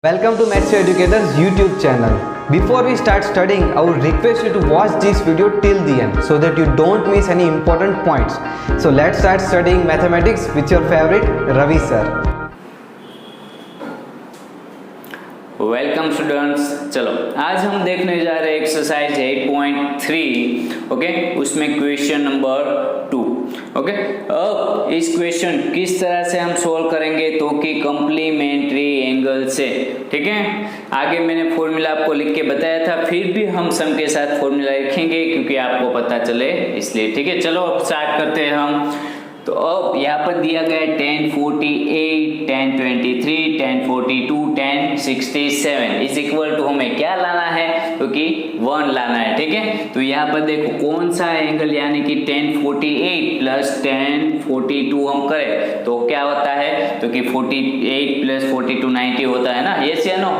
Welcome to Maths Educators YouTube channel. Before we start studying, I would request you to watch this video till the end so that you don't miss any important points. So let's start studying mathematics with your favorite Ravi sir. Welcome students. चलो आज हम देखने जा रहे हैं exercise 8.3 okay, उसमें question number 2 okay. अब इस क्वेश्चन किस तरह से हम सोल्व करेंगे तो कि कॉम्प्लीमेंट्री एंगल से, ठीक है। आगे मैंने फॉर्मूला आपको लिख के बताया था, फिर भी हम सम के साथ फॉर्मूला लिखेंगे क्योंकि आपको पता चले इसलिए, ठीक है। चलो अब स्टार्ट करते हैं हम। तो अब यहाँ पर दिया गया है 10, 48, 10, 23, 10, 42, 10, 67 इज इक्वल टू हमें क्या लाना है क्योंकि 1 लाना है, ठीक है। तो यहाँ पर देखो कौन सा एंगल यानी कि 1048 प्लस 1042 हम करें तो क्या होता है, तो कि 48 प्लस 42 90 होता है ना, यस या नो,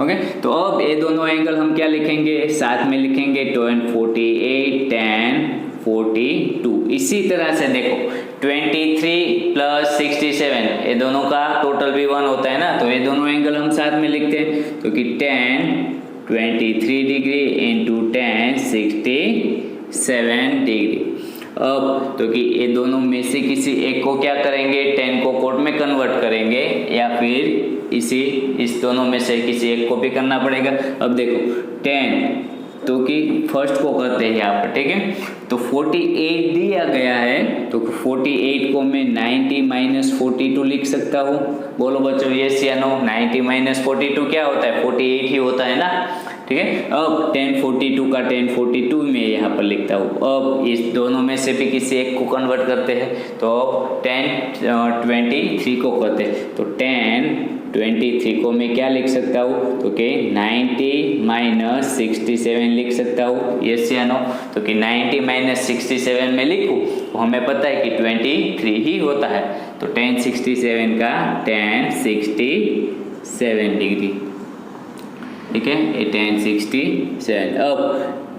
ओके। तो अब ये दोनों एंगल हम क्या लिखेंगे, साथ में लिखेंगे 1048 1042। इसी तरह से देखो 23 प्लस 67 ये दोनों का टोटल भी 1 होता है ना, तो ये दोनों एंगल हम साथ में लिखते हैं तो कि 1023 डिग्री इंटू 1067 डिग्री। अब तो कि ये दोनों में से किसी एक को क्या करेंगे, 10 को कोट में कन्वर्ट करेंगे या फिर इस दोनों में से किसी एक को भी करना पड़ेगा। अब देखो 10 तो कि फर्स्ट को करते हैं यहाँ पर, ठीक है। तो 48 दिया गया है तो 48 को मैं 90 माइनस 42 लिख सकता हूँ। बोलो बच्चों यस या नो, 90 माइनस 42 क्या होता है, 48 ही होता है ना, ठीक है। अब 1042 का 1042 में यहाँ पर लिखता हूँ। अब इस दोनों में से भी किसी एक को कन्वर्ट करते हैं तो 1023 को करते हैं तो 1023 को मैं क्या लिख सकता हूँ तो कि 90 माइनस 67 लिख सकता हूँ, यस या नो। तो कि 90 माइनस 67 में लिखूँ तो हमें पता है कि 23 ही होता है, तो 1067 का 1067 डिग्री, ठीक है, ये 1067। अब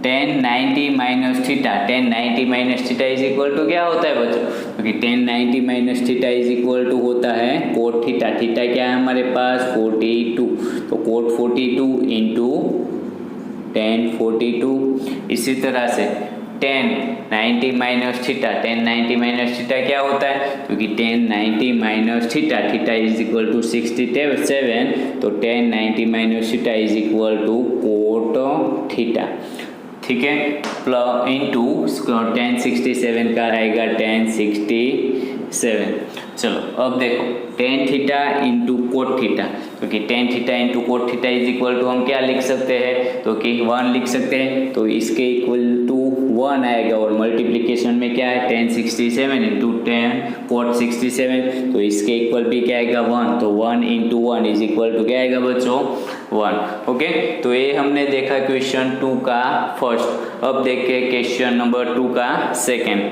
1090 minus theta, 1090 minus theta is equal to क्या होता है बच्चों, क्योंकि 1090 minus theta is equal to होता है कोट थीटा। थीटा क्या है हमारे पास 42, तो कोट 42 इंटू 1042। इसी तरह से 1090 माइनस थीटा, 1090 माइनस थीटा क्या होता है, क्योंकि 1090 minus theta, theta is equal to 67, तो 1090 minus theta is equal to cot theta, ठीक है, प्लस इंटू 1067 का आएगा 1067। चलो अब देखो 10 थीटा इंटू कोट थीटा, क्योंकि 10 theta into cot theta is equal to हम क्या लिख सकते हैं तो कि 1 लिख सकते हैं, तो इसके इक्वल टू 1 आएगा और मल्टीप्लिकेशन में क्या है 1067 इंटू 10 कोट 67, तो इसके इक्वल भी क्या आएगा 1, तो 1 इंटू 1 इज इक्वल टू क्या आएगा बच्चों 1, ओके। तो ये हमने देखा क्वेश्चन 2 का फर्स्ट। अब देखिए क्वेश्चन नंबर 2 का सेकेंड।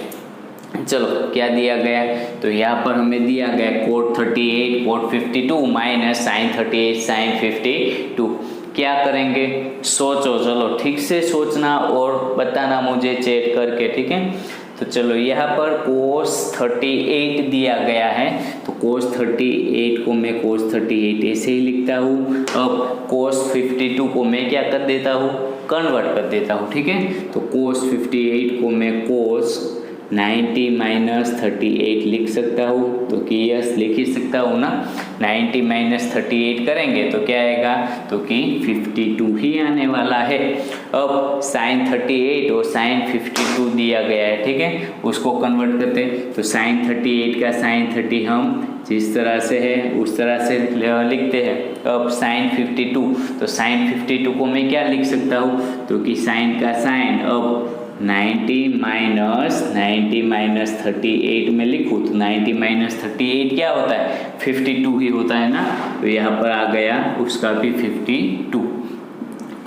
चलो क्या दिया गया, तो यहाँ पर हमें दिया गया cot 38 cot 52 minus sine 38 sine 52। क्या करेंगे सोचो, चलो ठीक से सोचना और बताना मुझे चेक करके, ठीक है। तो चलो यहाँ पर cos 38 दिया गया है, तो cos 38 को मैं cos 38 ऐसे ही लिखता हूँ। अब cos 52 को मैं क्या कर देता हूँ, कन्वर्ट कर देता हूँ, ठीक है। तो cos 58 को मैं cos 90 माइनस 38 लिख सकता हूँ, तो कि यस लिख ही सकता हूँ ना। 90 माइनस 38 करेंगे तो क्या आएगा, तो कि 52 ही आने वाला है। अब साइन 38 और साइन 52 दिया गया है, ठीक है, उसको कन्वर्ट करते हैं। तो साइन 38 का साइन 30 हम जिस तरह से है उस तरह से लिखते हैं। अब साइन 52, तो साइन 52 को मैं क्या लिख सकता हूँ, तो कि साइन का साइन अब 90 माइनस 38 में लिखूँ तो 90 माइनस 38 क्या होता है 52 ही होता है ना, तो यहाँ पर आ गया उसका भी 52।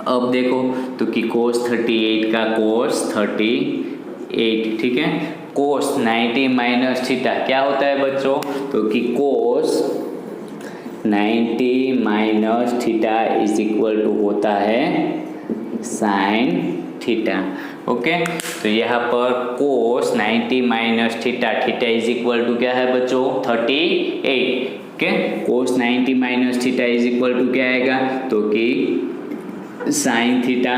अब देखो तो कि cos 38 का cos 38, ठीक है। cos 90 माइनस थीटा क्या होता है बच्चों, तो कि cos 90 minus theta is equal to होता है साइन थीटा, ओके। तो यहाँ पर cos 90 minus theta, theta is equal to क्या है बच्चों 38, okay. Cos 90 minus theta is equal to क्या आएगा, तो कि साइन थीटा,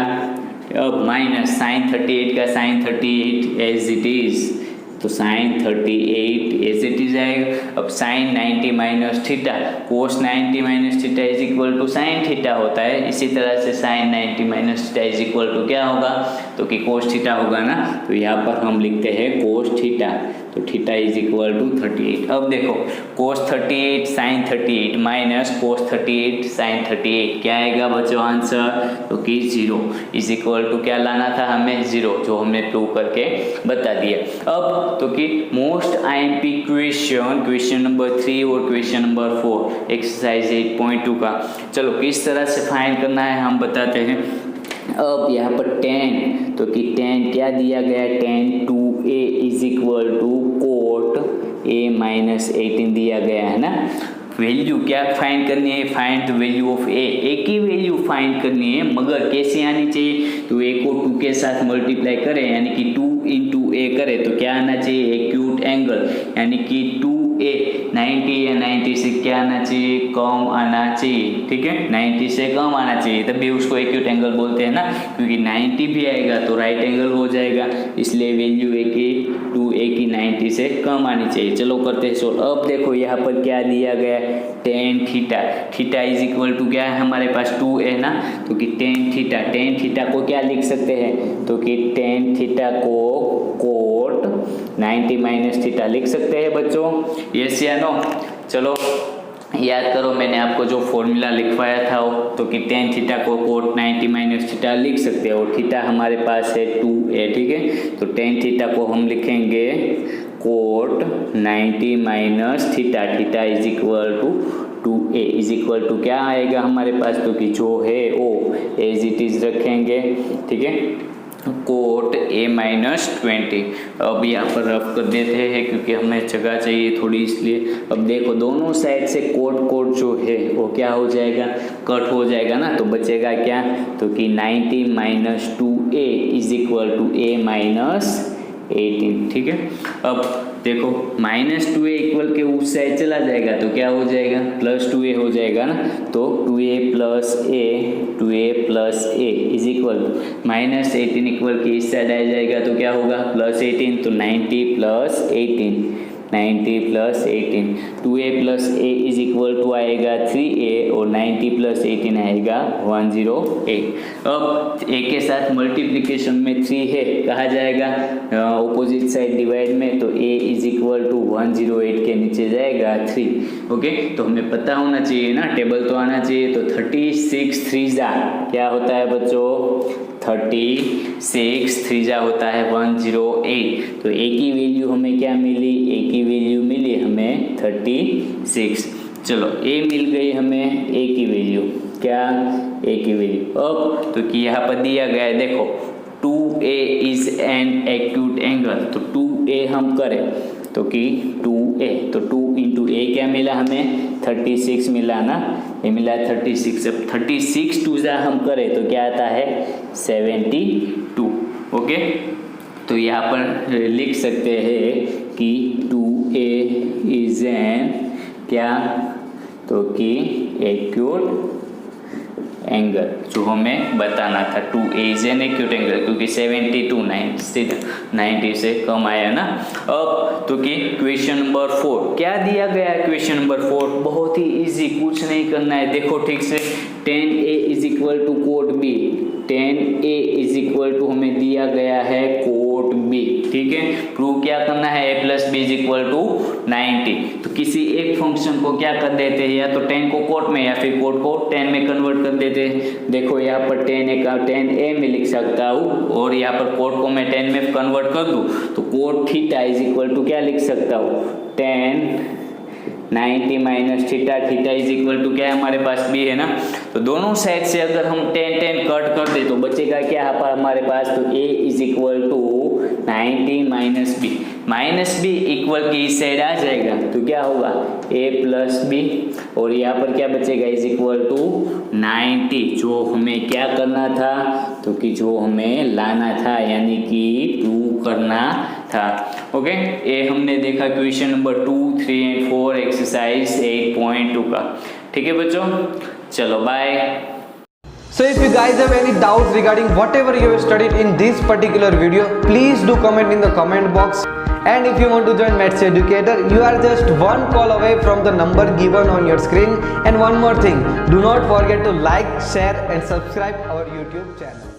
अब माइनस साइन 38 का साइन 38 एज इट इज, तो साइन 38 एज इट इज आएगा। अब sine 90 minus theta, cos 90 minus theta is equal to sine theta होता है। इसी तरह से sine 90 minus theta is equal to क्या होगा, तो कि कोस थीटा होगा ना। तो यहाँ पर हम लिखते हैं कोस थीटा, तो थीटा इज इक्वल टू 38। अब देखो कोस 38 साइन 38 माइनस कोस 38 साइन 38 क्या आएगा बच्चों आंसर, तो कि 0 इज इक्वल टू क्या लाना था हमें, 0, जो हमने प्रूव करके बता दिया। अब तो कि मोस्ट आईएमपी क्वेश्चन नंबर 3 और क्वेश्चन नंबर 4 एक्सरसाइज 8.2 का, चलो किस तरह से फाइंड करना है हम बताते हैं। अब यहाँ पर 10, तो कि 10 क्या दिया गया, 10 2a is equal to cot a minus 18 दिया गया है ना। वैल्यू क्या फाइंड करनी है, find the value of a की वैल्यू फाइंड करनी है, मगर कैसे आनी चाहिए, तो a को 2 के साथ मल्टीप्लाई करें, यानी कि 2 इंटू a करें तो क्या आना चाहिए, एक्यूट एंगल, यानी कि 2a 90 या 90 से क्या आना चाहिए, कम आना चाहिए, ठीक है, 90 से कम आना चाहिए, तभी उसको एक्यूट एंगल बोलते हैं ना, क्योंकि 90 भी आएगा तो राइट एंगल हो जाएगा, इसलिए वैल्यू a की 2a की 90 से कम आनी चाहिए। चलो करते हैं सोल्व। अब देखो यहाँ पर क्या दिया गया, tan theta, theta is equal to क्या है हमारे पास 2 है ना, तो कि tan थीटा को क्या लिख सकते हैं, तो कि tan थीटा को कोट 90 माइनस थीटा लिख सकते हैं बच्चों, यस या नो। चलो याद करो, मैंने आपको जो फॉर्मूला लिखवाया था तो कि tan थीटा को कोट 90 माइनस थीटा लिख सकते हैं, और थीटा हमारे पास है 2a, ठीक है, तो tan थीटा को हम लिखेंगे cot 90 minus theta, theta is equal to 2a is equal to क्या आएगा हमारे पास, तो कि जो है ओ एज इट इज रखेंगे, ठीक है, कोट a माइनस 20। अब यहाँ पर रफ कर देते हैं क्योंकि हमें जगह चाहिए थोड़ी, इसलिए अब देखो दोनों साइड से कोट जो है वो क्या हो जाएगा, कट हो जाएगा ना, तो बचेगा क्या, तो कि 90 minus 2a is equal to a minus 18, ठीक है। अब देखो माइनस 2a इक्वल के उस साइड चला जाएगा तो क्या हो जाएगा, प्लस 2a हो जाएगा ना, तो 2a plus a is equal to minus 18 equal के इस साइड आ जाएगा तो क्या होगा, प्लस 18, तो 90 plus 18, 90 plus 18, 2a plus a is equal to आएगा 3a और 90 प्लस 18 आएगा 108। अब a के साथ मल्टीप्लिकेशन में 3 है, कहा जाएगा ऑपोजिट साइड डिवाइड में, तो a इज इक्वल टू 108 के नीचे जाएगा 3, ओके। तो हमें पता होना चाहिए ना, टेबल तो आना चाहिए, तो 36 3 क्या होता है बच्चों, 36 3 होता है 108, तो a की वैल्यू हमें क्या मिली, a की वैल्यू मिली हमें 36। चलो a मिल गई हमें a की वैल्यू, क्या a की वैल्यू। अब तो कि यहाँ पर दिया गया है, देखो 2a is an acute angle, तो 2a हम करें तो कि 2a, तो 2 इंटू a क्या मिला हमें, 36 मिला ना, ये मिला 36। अब 36 2 हम करें तो क्या आता है 72, ओके। तो यहाँ पर लिख सकते हैं कि 2a इज एन क्या, तो कि एक्यूट एंगल, जो हमें बताना था 2a is an acute angle, क्योंकि 72 90 से कम आया ना। अब तो कि क्वेश्चन नंबर 4 क्या दिया गया है, क्वेश्चन नंबर 4 बहुत ही इजी, कुछ नहीं करना है, देखो ठीक से, tan a is equal to cot b, tan a is equal to हमें दिया गया है कोट b, ठीक है। प्रूव क्या करना है, a plus B is equal to 90, तो किसी एक फंक्शन को क्या कर देते हैं, या तो tan को कोट में या फिर कोट को tan में कन्वर्ट कर देते हैं। देखो यहाँ पर tan a में लिख सकता हूँ, और यहाँ पर कोट को मैं tan में कन्वर्ट कर दूँ तो cot theta is equal to क्या लिख सकता हूँ, tan 90 minus theta, theta is equal to क्या है हमारे पास b है ना, तो दोनों साइड से अगर हम tan कट कर दे तो बचेगा क्या यहाँ पर हमारे पास, तो a is equal to 90 minus b, minus B equal की इस साइड आ जाएगा तो क्या होगा a प्लस बी, और यहाँ पर क्या बचेगा इज इक्वल टू 90, जो हमें क्या करना था तो कि जो हमें लाना था यानी कि प्रूव करना था। ओके, ये हमने देखा क्वेश्चन नंबर 2, 3 एंड 4 एक्सरसाइज 8.2 का। ठीक है बच्चों, चलो bye. So if you guys have any doubts regarding whatever you have studied in this particular video, please do comment in the comment box. And if you want to join Maths Educator, you are just one call away from the number given on your screen. And one more thing, do not forget to like, share and subscribe our YouTube channel.